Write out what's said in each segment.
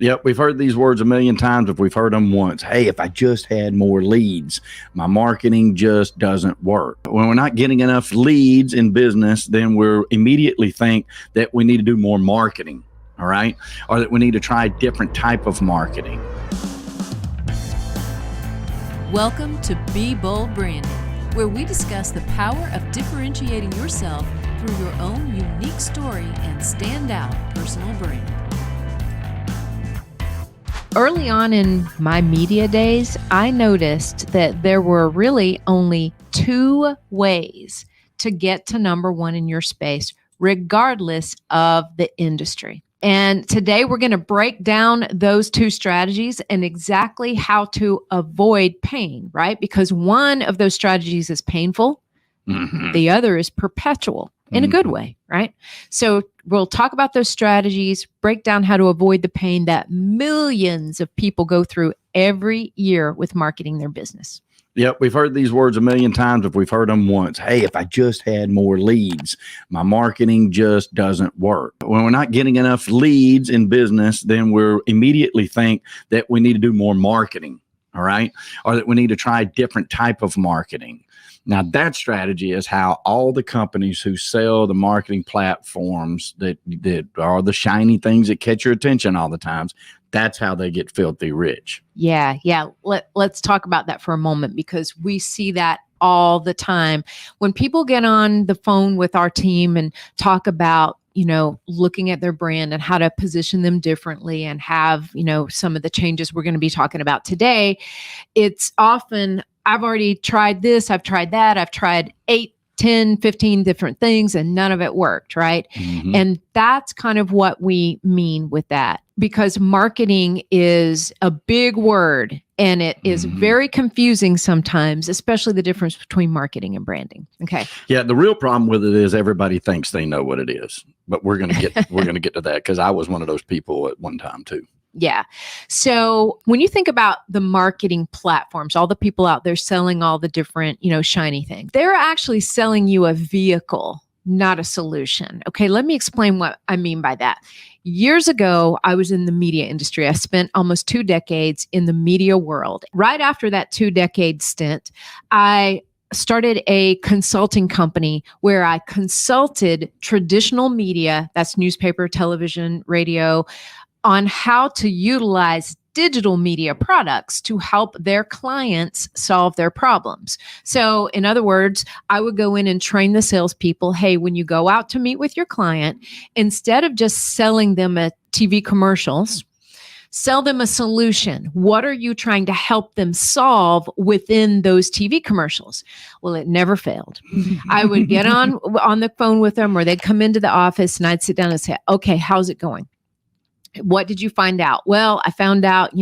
Yep, we've heard these words a million times if we've heard them once. Hey, if I just had more leads, my marketing just doesn't work. When we're not getting enough leads in business, then we immediately think that we need to do more marketing, all right? Or that we need to try a different type of marketing. Welcome to Be Bold Branding, where we discuss the power of differentiating yourself through your own unique story and standout personal brand. Early on in my media days, I noticed that there were really only two ways to get to number one in your space, regardless of the industry. And today we're going to break down those two strategies and exactly how to avoid pain, right? Because one of those strategies is painful. Mm-hmm. The other is perpetual in a good way, right? So we'll talk about those strategies, break down how to avoid the pain that millions of people go through every year with marketing their business. Yep, we've heard these words a million times if we've heard them once. Hey, if I just had more leads, my marketing just doesn't work. When we're not getting enough leads in business, then we immediately think that we need to do more marketing, all right? Or that we need to try a different type of marketing. Now, that strategy is how all the companies who sell the marketing platforms that are the shiny things that catch your attention all the times, that's how they get filthy rich. Yeah. Let's talk about that for a moment, because we see that all the time. When people get on the phone with our team and talk about, looking at their brand and how to position them differently and have, some of the changes we're going to be talking about today, it's often, I've already tried this, I've tried that, I've tried 8, 10, 15 different things and none of it worked, right? Mm-hmm. And that's kind of what we mean with that, because marketing is a big word and it is very confusing sometimes, especially the difference between marketing and branding. Okay. Yeah, the real problem with it is everybody thinks they know what it is, but we're going to get to that, because I was one of those people at one time too. Yeah. So when you think about the marketing platforms, all the people out there selling all the different, shiny things, they're actually selling you a vehicle, not a solution. Okay. Let me explain what I mean by that. Years ago, I was in the media industry. I spent almost 2 decades in the media world. Right after that 2-decade stint, I started a consulting company where I consulted traditional media, that's newspaper, television, radio, on how to utilize digital media products to help their clients solve their problems. So in other words, I would go in and train the salespeople. Hey, when you go out to meet with your client, instead of just selling them a TV commercials, sell them a solution. What are you trying to help them solve within those TV commercials? Well, it never failed. I would get on the phone with them, or they'd come into the office and I'd sit down and say, okay, how's it going? What did you find out? Well, I found out,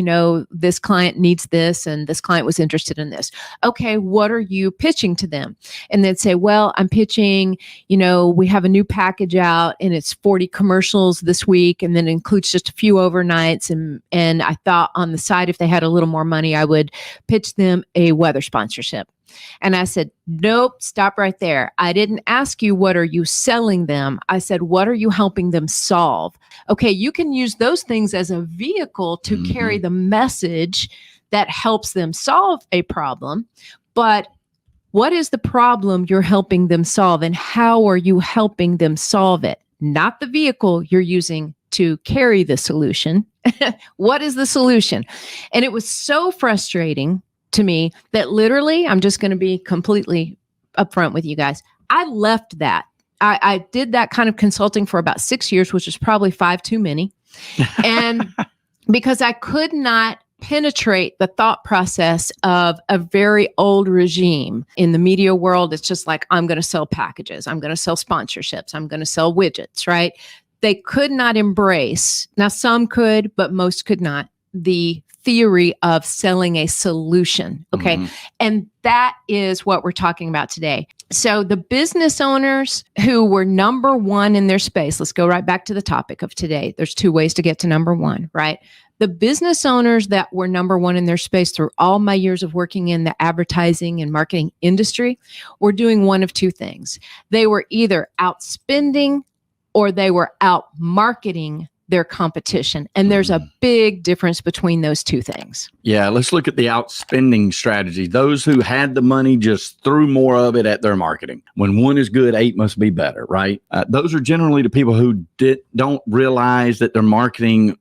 this client needs this and this client was interested in this. Okay, what are you pitching to them? And they'd say, well, I'm pitching, we have a new package out and it's 40 commercials this week, and then includes just a few overnights. And I thought on the side, if they had a little more money, I would pitch them a weather sponsorship. And I said, nope, stop right there. I didn't ask you, what are you selling them? I said, what are you helping them solve? Okay, you can use those things as a vehicle to carry the message that helps them solve a problem. But what is the problem you're helping them solve, and how are you helping them solve it? Not the vehicle you're using to carry the solution. What is the solution? And it was so frustrating to me that literally, I'm just going to be completely upfront with you guys, I left that. I did that kind of consulting for about 6 years, which is probably 5 too many. And because I could not penetrate the thought process of a very old regime in the media world. It's just like, I'm going to sell packages. I'm going to sell sponsorships. I'm going to sell widgets, right? They could not embrace, now some could, but most could not, the theory of selling a solution. Okay. And that is what we're talking about today. So the business owners who were number one in their space, let's go right back to the topic of today. There's 2 ways to get to number one, right? The business owners that were number one in their space through all my years of working in the advertising and marketing industry were doing one of 2 things. They were either outspending or they were out marketing their competition. And there's a big difference between those two things. Yeah, let's look at the outspending strategy. Those who had the money just threw more of it at their marketing. When one is good, 8 must be better, right? Those are generally the people who don't realize that their marketing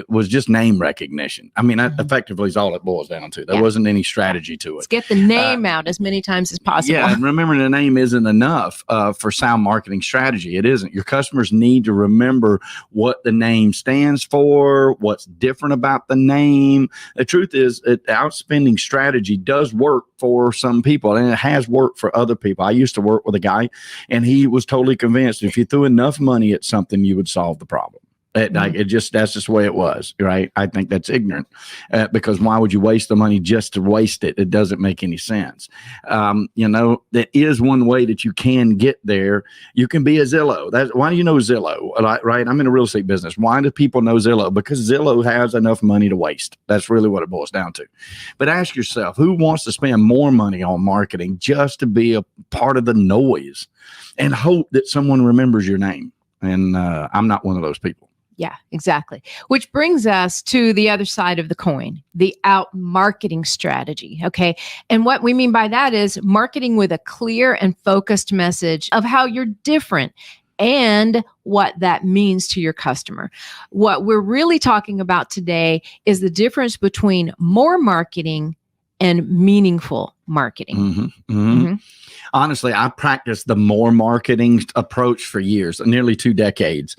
was just name recognition. I mean, that effectively is all it boils down to. There wasn't any strategy to it. Let's get the name out as many times as possible. Yeah, and remember, the name isn't enough for sound marketing strategy. It isn't. Your customers need to remember what the name stands for, what's different about the name. The truth is, outspending strategy does work for some people, and it has worked for other people. I used to work with a guy, and he was totally convinced if you threw enough money at something, you would solve the problem. That's just the way it was, right? I think that's ignorant because why would you waste the money just to waste it? It doesn't make any sense. That is one way that you can get there. You can be a Zillow. Why do you know Zillow, right? I'm in a real estate business. Why do people know Zillow? Because Zillow has enough money to waste. That's really what it boils down to. But ask yourself, who wants to spend more money on marketing just to be a part of the noise and hope that someone remembers your name? And I'm not one of those people. Yeah, exactly. Which brings us to the other side of the coin, the out marketing strategy. Okay. And what we mean by that is marketing with a clear and focused message of how you're different and what that means to your customer. What we're really talking about today is the difference between more marketing and meaningful marketing. Honestly, I practiced the more marketing approach for years, nearly 2 decades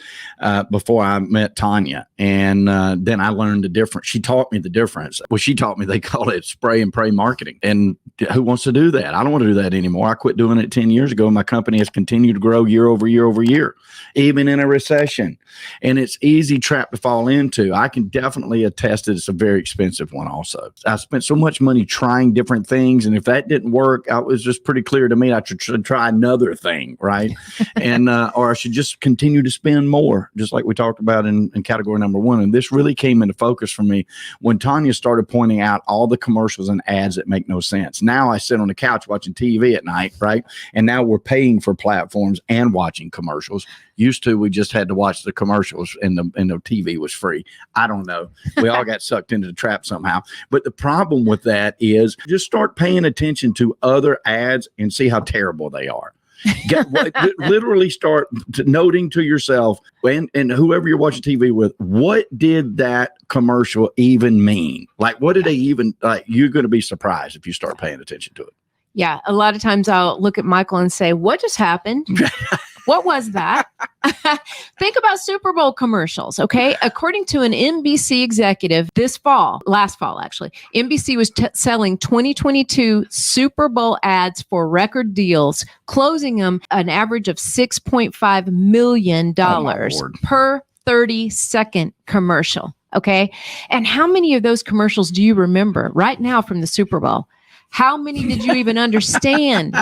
before I met Tanya. And then I learned the difference. She taught me the difference. Well, she taught me they call it spray and pray marketing. And who wants to do that? I don't want to do that anymore. I quit doing it 10 years ago. My company has continued to grow year over year over year, even in a recession. And it's easy trap to fall into. I can definitely attest that it's a very expensive one also. I spent so much money trying different things. And if that didn't work, it was just pretty clear to me I should try another thing, right? And or I should just continue to spend more, just like we talked about in category number 1. And this really came into focus for me when Tanya started pointing out all the commercials and ads that make no sense. Now I sit on the couch watching TV at night, right? And now we're paying for platforms and watching commercials. Used to, we just had to watch the commercials and the TV was free. I don't know. We all got sucked into the trap somehow. But the problem with that is just start paying attention to other ads and see how terrible they are. Literally start noting to yourself and whoever you're watching TV with, what did that commercial even mean? Like, what did they even, you're going to be surprised if you start paying attention to it. Yeah. A lot of times I'll look at Michael and say, what just happened? What was that? Think about Super Bowl commercials, okay? According to an NBC executive last fall actually, NBC was selling 2022 Super Bowl ads for record deals, closing them an average of $6.5 million per 30-second commercial, okay? And how many of those commercials do you remember right now from the Super Bowl? How many did you even understand?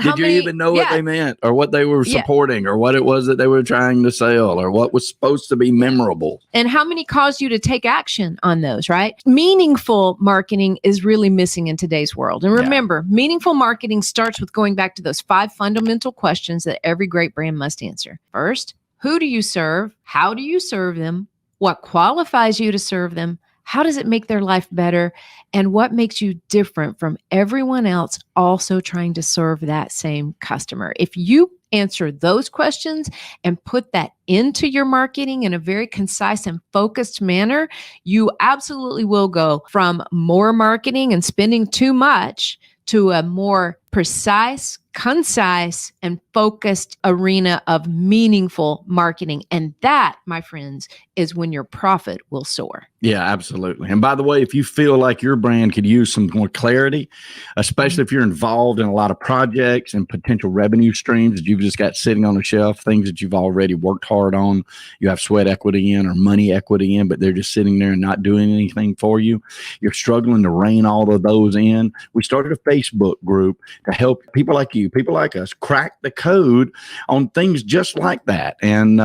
Did you even know what they meant or what they were supporting or what it was that they were trying to sell or what was supposed to be memorable? And how many caused you to take action on those, right? Meaningful marketing is really missing in today's world. And remember, meaningful marketing starts with going back to those 5 fundamental questions that every great brand must answer. First, who do you serve? How do you serve them? What qualifies you to serve them? How does it make their life better? And what makes you different from everyone else also trying to serve that same customer? If you answer those questions and put that into your marketing in a very concise and focused manner, you absolutely will go from more marketing and spending too much to a more precise, concise, and focused arena of meaningful marketing. And that, my friends, is when your profit will soar. Yeah, absolutely. And by the way, if you feel like your brand could use some more clarity, especially if you're involved in a lot of projects and potential revenue streams that you've just got sitting on the shelf, things that you've already worked hard on, you have sweat equity in or money equity in, but they're just sitting there and not doing anything for you. You're struggling to rein all of those in. We started a Facebook group to help people like you, people like us, crack the code on things just like that. And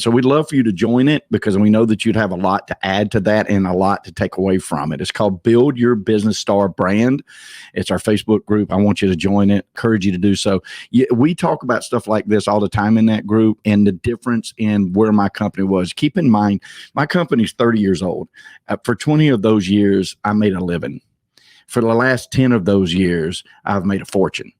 so we'd love for you to join it, because we know that you'd have a lot to add to that and a lot to take away from it. It's called Build Your Business Star Brand. It's our Facebook group. I want you to join it. Encourage you to do so. We talk about stuff like this all the time in that group, and the difference in where my company was. Keep in mind, my company's 30 years old. For 20 of those years, I made a living. For the last 10 of those years, I've made a fortune.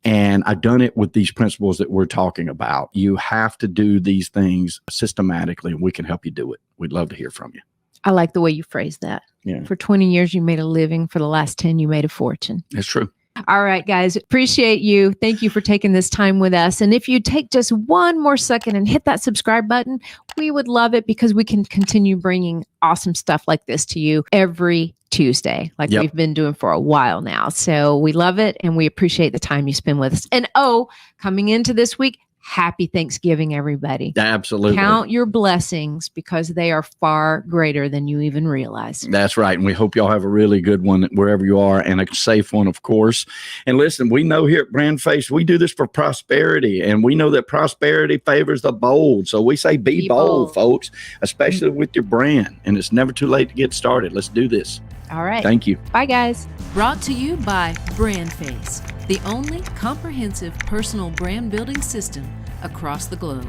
And I've done it with these principles that we're talking about. You have to do these things systematically, and we can help you do it. We'd love to hear from you. I like the way you phrased that. Yeah. For 20 years, you made a living. For the last 10, you made a fortune. It's true. All right, guys, appreciate you. Thank you for taking this time with us. And if you take just one more second and hit that subscribe button, we would love it, because we can continue bringing awesome stuff like this to you every Tuesday, like we've been doing for a while now. So we love it, and we appreciate the time you spend with us. And coming into this week, happy Thanksgiving, everybody. Absolutely. Count your blessings, because they are far greater than you even realize. That's right. And we hope y'all have a really good one wherever you are, and a safe one, of course. And listen, we know here at BrandFace, we do this for prosperity, and we know that prosperity favors the bold. So we say be bold, folks, especially with your brand. And it's never too late to get started. Let's do this. All right. Thank you. Bye, guys. Brought to you by BrandFace, the only comprehensive personal brand building system across the globe.